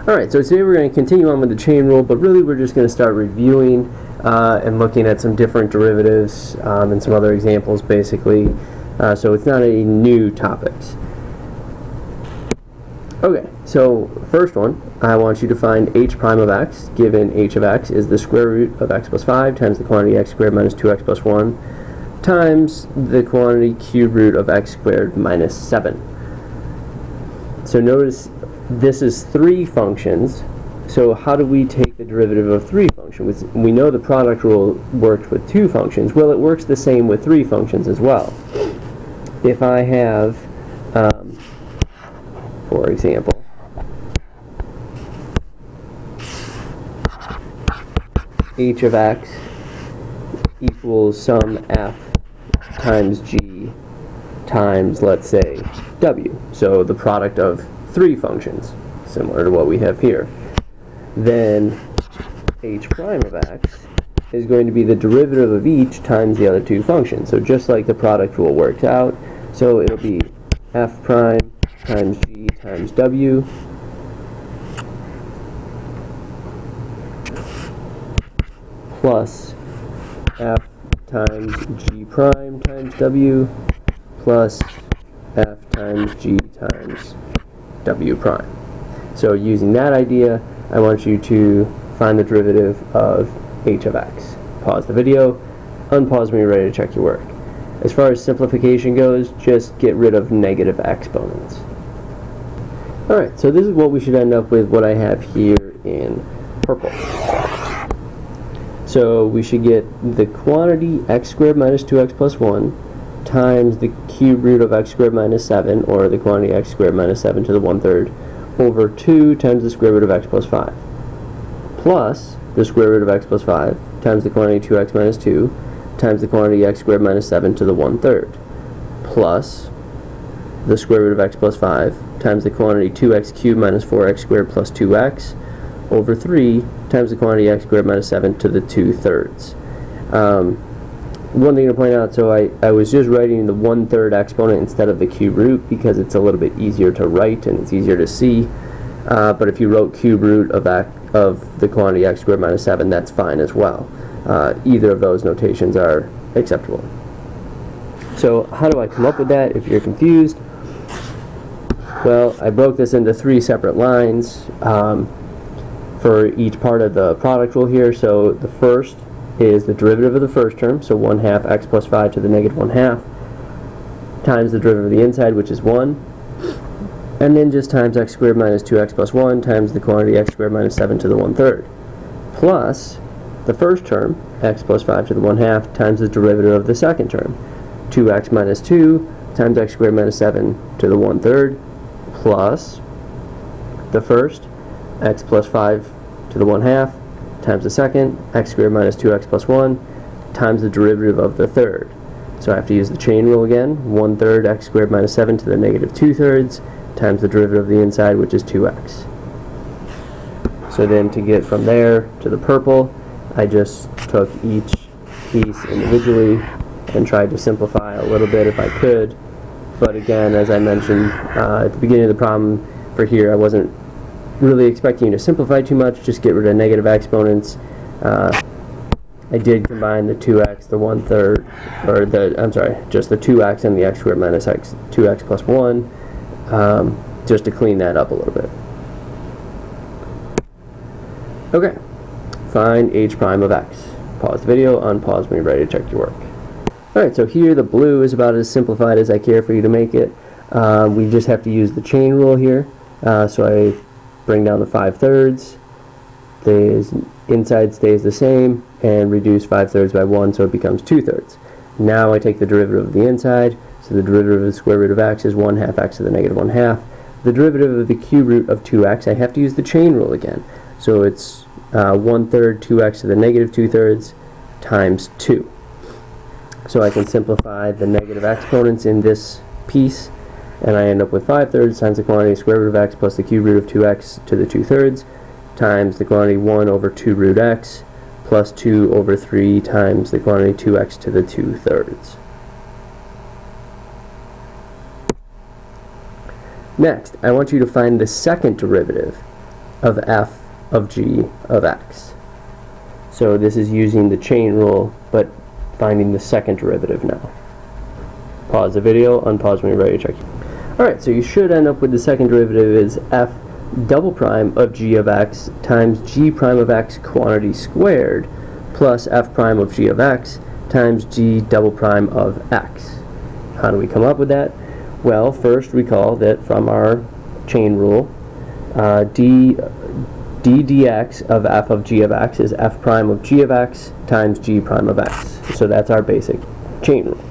Alright, so today we're going to continue on with the chain rule, but really we're just going to start reviewing and looking at some different derivatives and some other examples basically. So it's not any new topics. Okay, so first one, I want you to find h prime of x, given h of x is the square root of x plus 5 times the quantity x squared minus 2x plus 1 times the quantity cube root of x squared minus 7. So notice this is three functions, so how do we take the derivative of three functions? We know the product rule worked with two functions. Well, it works the same with three functions as well. If I have, for example, h of x equals sum f times g times, let's say, w. So the product of three functions, similar to what we have here. Then h prime of x is going to be the derivative of each times the other two functions. So just like the product rule worked out, so it'll be f prime times g times w plus f times g prime times w plus f times g times w prime. So using that idea, I want you to find the derivative of h of x. Pause the video, unpause when you're ready to check your work. As far as simplification goes, just get rid of negative exponents. Alright, so this is what we should end up with, what I have here in purple. So we should get the quantity x squared minus 2x plus 1 times the cube root of x squared minus 7, or the quantity x squared minus 7 to the 1/3, over 2 times the square root of x plus 5, plus the square root of x plus 5 times the quantity 2x minus 2 times the quantity x squared minus 7 to the 1/3, plus the square root of x plus 5 times the quantity 2x cubed minus 4x squared plus 2x over 3 times the quantity x squared minus 7 to the 2/3. One thing to point out, so I was just writing the 1/3 exponent instead of the cube root because it's a little bit easier to write and it's easier to see. But if you wrote cube root of the quantity x squared minus 7, that's fine as well. Either of those notations are acceptable. So how do I come up with that if you're confused? Well, I broke this into three separate lines for each part of the product rule here. So the first is the derivative of the first term, so 1/2 x plus 5 to the negative 1/2 times the derivative of the inside, which is 1, and then just times x squared minus 2x plus 1 times the quantity x squared minus 7 to the 1/3, plus the first term, x plus 5 to the 1/2, times the derivative of the second term, 2x minus 2 times x squared minus 7 to the 1/3, plus the first, x plus 5 to the 1/2, times the second, x squared minus 2x plus 1, times the derivative of the third. So I have to use the chain rule again, 1/3 x squared minus 7 to the negative 2/3, times the derivative of the inside, which is 2x. So then to get from there to the purple, I just took each piece individually and tried to simplify a little bit if I could. But again, as I mentioned at the beginning of the problem for here, I wasn't really expecting you to simplify too much, just get rid of negative exponents. I did combine the 2x, the 1/3, or just the 2x and the x squared minus 2x plus 1, just to clean that up a little bit. Okay, find h prime of x. Pause the video, unpause when you're ready to check your work. Alright, so here the blue is about as simplified as I care for you to make it. We just have to use the chain rule here. So I bring down the 5/3, the inside stays the same, and reduce 5/3 by 1, so it becomes 2/3. Now I take the derivative of the inside, so the derivative of the square root of x is 1/2 x to the negative 1/2. The derivative of the cube root of 2x, I have to use the chain rule again. So it's 1/3 2x to the negative 2/3 times 2. So I can simplify the negative exponents in this piece, and I end up with 5/3 times the quantity square root of x plus the cube root of 2x to the 2/3 times the quantity 1 over 2 root x plus 2 over 3 times the quantity 2x to the 2/3. Next, I want you to find the second derivative of f of g of x. So this is using the chain rule, but finding the second derivative now. Pause the video, unpause when you're ready to check. Alright, so you should end up with the second derivative is f double prime of g of x times g prime of x quantity squared plus f prime of g of x times g double prime of x. How do we come up with that? Well, first recall that from our chain rule, d dx of f of g of x is f prime of g of x times g prime of x. So that's our basic chain rule.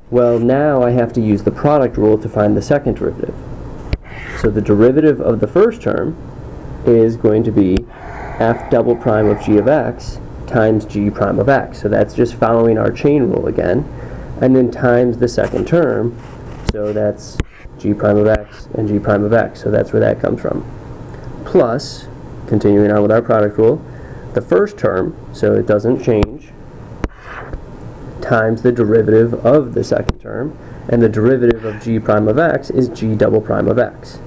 Well, now I have to use the product rule to find the second derivative. So the derivative of the first term is going to be f double prime of g of x times g prime of x. So that's just following our chain rule again. And then times the second term, so that's g prime of x and g prime of x. So that's where that comes from. Plus, continuing on with our product rule, the first term, so it doesn't change, times the derivative of the second term, and the derivative of g prime of x is g double prime of x.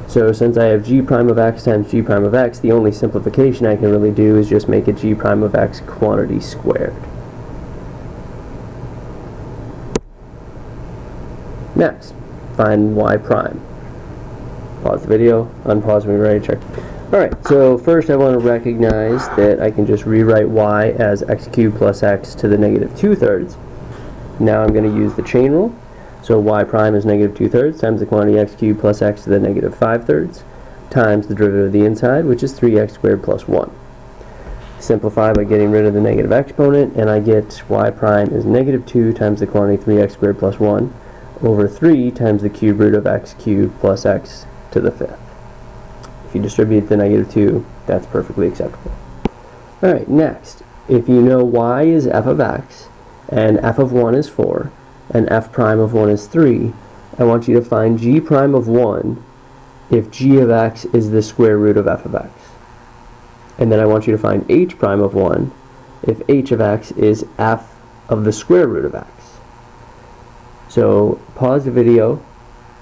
So since I have g prime of x times g prime of x, the only simplification I can really do is just make a g prime of x quantity squared. Next, find y prime. Pause the video, unpause when you're ready to check. Alright, so first I want to recognize that I can just rewrite y as x cubed plus x to the negative 2/3. Now I'm going to use the chain rule. So y prime is negative 2/3 times the quantity x cubed plus x to the negative 5/3 times the derivative of the inside, which is 3x squared plus 1. Simplify by getting rid of the negative exponent, and I get y prime is negative 2 times the quantity 3x squared plus 1 over 3 times the cube root of x cubed plus x to the 5th. If you distribute the negative 2, that's perfectly acceptable. Alright, next, if you know y is f of x, and f of 1 is 4, and f prime of 1 is 3, I want you to find g prime of 1 if g of x is the square root of f of x. And then I want you to find h prime of 1 if h of x is f of the square root of x. So pause the video,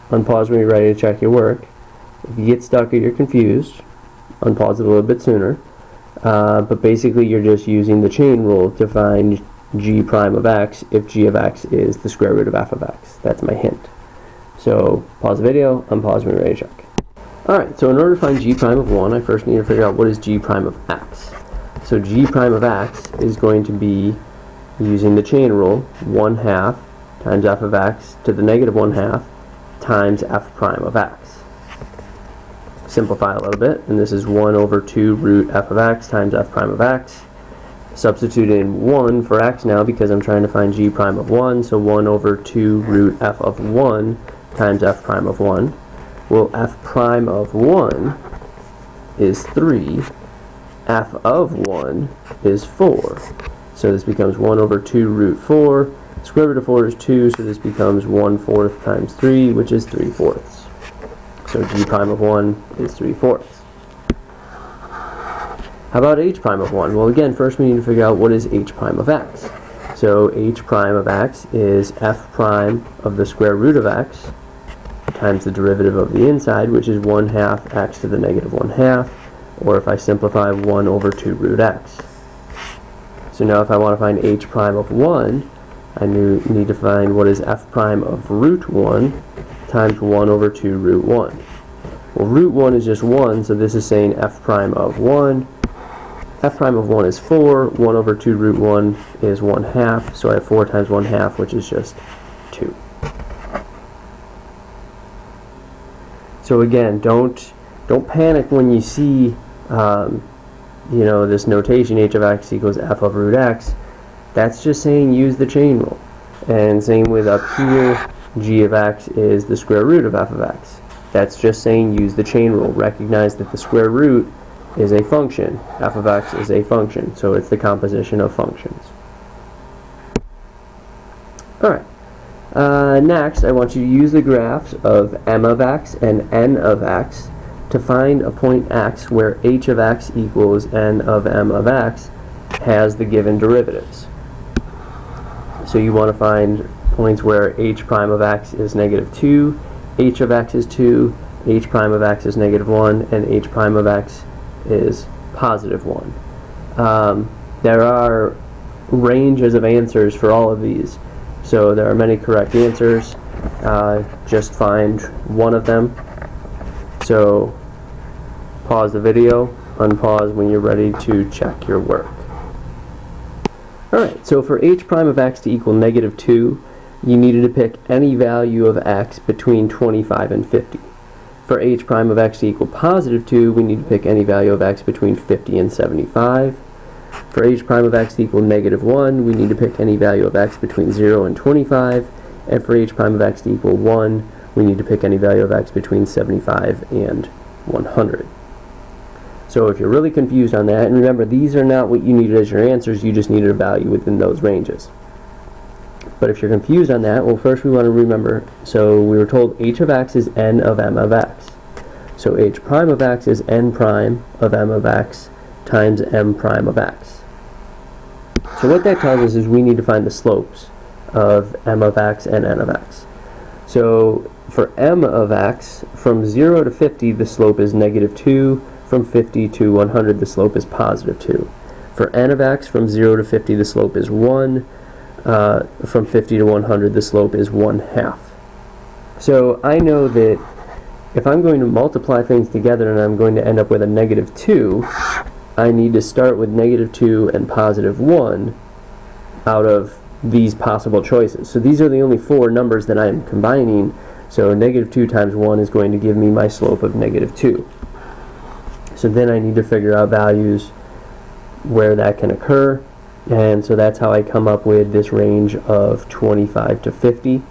unpause when you're ready to check your work. If you get stuck or you're confused, unpause it a little bit sooner. But basically you're just using the chain rule to find g prime of x if g of x is the square root of f of x. That's my hint. So pause the video, unpause when you're ready to check. Alright, so in order to find g prime of 1, I first need to figure out what is g prime of x. So g prime of x is going to be, using the chain rule, 1/2 times f of x to the negative 1/2 times f prime of x. Simplify a little bit, and this is 1 over 2 root f of x times f prime of x. Substitute in 1 for x now because I'm trying to find g prime of 1, so 1 over 2 root f of 1 times f prime of 1. Well, f prime of 1 is 3, f of 1 is 4. So this becomes 1 over 2 root 4. Square root of 4 is 2, so this becomes 1/4 times 3, which is 3/4. So g prime of 1 is 3/4. How about h prime of 1? Well, again, first we need to figure out what is h prime of x. So h prime of x is f prime of the square root of x times the derivative of the inside, which is 1/2 x to the negative 1/2, or if I simplify, 1 over 2 root x. So now if I want to find h prime of 1, I need to find what is f prime of root 1 times 1 over 2 root 1. Well, root 1 is just 1, so this is saying f prime of 1. F prime of 1 is 4, 1 over 2 root 1 is 1/2, so I have 4 times 1/2, which is just 2. So again, don't panic when you see this notation h of x equals f of root x. That's just saying use the chain rule. And same with up here, g of x is the square root of f of x. That's just saying use the chain rule. Recognize that the square root is a function. F of x is a function, so it's the composition of functions. Alright. Next, I want you to use the graphs of m of x and n of x to find a point x where h of x equals n of m of x has the given derivatives. So you want to find points where h prime of x is negative 2, h of x is 2, h prime of x is -1, and h prime of x is +1. There are ranges of answers for all of these, so there are many correct answers. Just find one of them. So pause the video, unpause when you're ready to check your work. Alright, so for h prime of x to equal -2, you needed to pick any value of x between 25 and 50. For h prime of x to equal +2, we need to pick any value of x between 50 and 75. For h prime of x to equal -1, we need to pick any value of x between 0 and 25. And for h prime of x to equal 1, we need to pick any value of x between 75 and 100. So if you're really confused on that, and remember, these are not what you needed as your answers, you just needed a value within those ranges. But if you're confused on that, well, first we want to remember, so we were told h of x is n of m of x. So h prime of x is n prime of m of x times m prime of x. So what that tells us is we need to find the slopes of m of x and n of x. So for m of x, from 0 to 50, the slope is -2. From 50 to 100, the slope is +2. For n of x, from 0 to 50, the slope is 1. From 50 to 100, the slope is 1/2. So I know that if I'm going to multiply things together and I'm going to end up with a -2, I need to start with -2 and +1 out of these possible choices. So these are the only four numbers that I'm combining. So -2 times 1 is going to give me my slope of -2. So then I need to figure out values where that can occur, and so that's how I come up with this range of 25 to 50.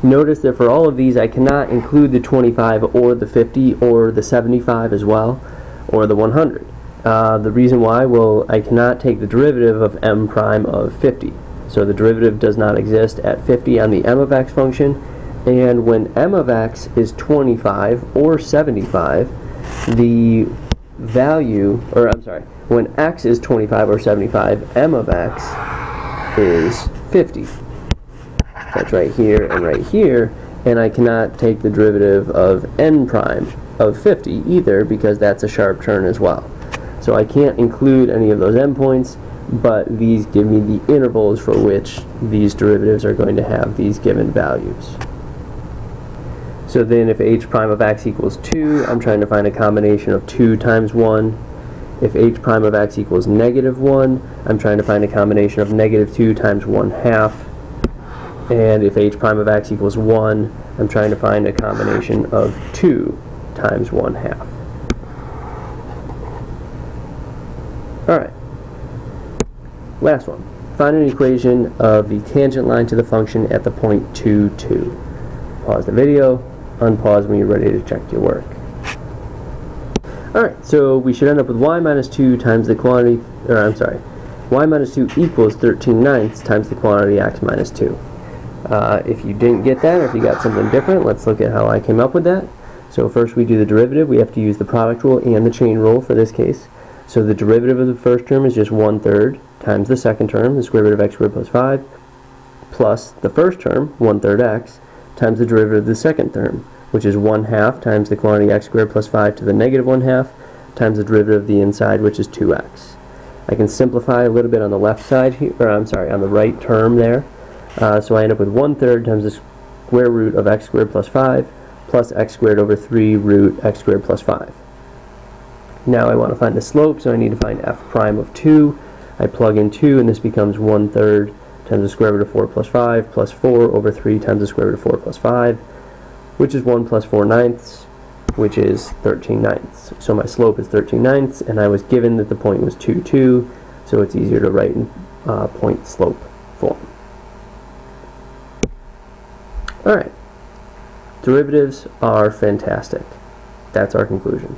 Notice that for all of these I cannot include the 25 or the 50 or the 75 as well, or the 100. The reason why, well, I cannot take the derivative of m prime of 50. So the derivative does not exist at 50 on the m of x function, and when m of x is 25 or 75, the value, or I'm sorry, when x is 25 or 75, m of x is 50. That's right here and right here, and I cannot take the derivative of n prime of 50 either, because that's a sharp turn as well. So I can't include any of those endpoints, but these give me the intervals for which these derivatives are going to have these given values. So then if h prime of x equals 2, I'm trying to find a combination of 2 times 1. If h prime of x equals -1, I'm trying to find a combination of -2 times 1/2. And if h prime of x equals 1, I'm trying to find a combination of 2 times 1/2. Alright. Last one. Find an equation of the tangent line to the function at the point 2, 2. Pause the video. Unpause when you're ready to check your work. Alright, so we should end up with y minus 2 times the quantity, or I'm sorry, y minus 2 equals 13/9 times the quantity x minus 2. If you didn't get that, or if you got something different, let's look at how I came up with that. So first we do the derivative. We have to use the product rule and the chain rule for this case. So the derivative of the first term is just 1/3 times the second term, the square root of x squared plus 5, plus the first term, 1/3 x, times the derivative of the second term, which is 1/2 times the quantity x squared plus 5 to the -1/2 times the derivative of the inside, which is 2x. I can simplify a little bit on the left side here, or I'm sorry, on the right term there. So I end up with 1/3 times the square root of x squared plus 5 plus x squared over 3 root x squared plus 5. Now I want to find the slope, so I need to find f prime of 2. I plug in 2, and this becomes 1/3 times the square root of 4 plus 5 plus 4 over 3 times the square root of 4 plus 5, which is 1 plus 4/9, which is 13/9. So my slope is 13/9, and I was given that the point was 2, 2, so it's easier to write in point slope form. Alright, derivatives are fantastic. That's our conclusion.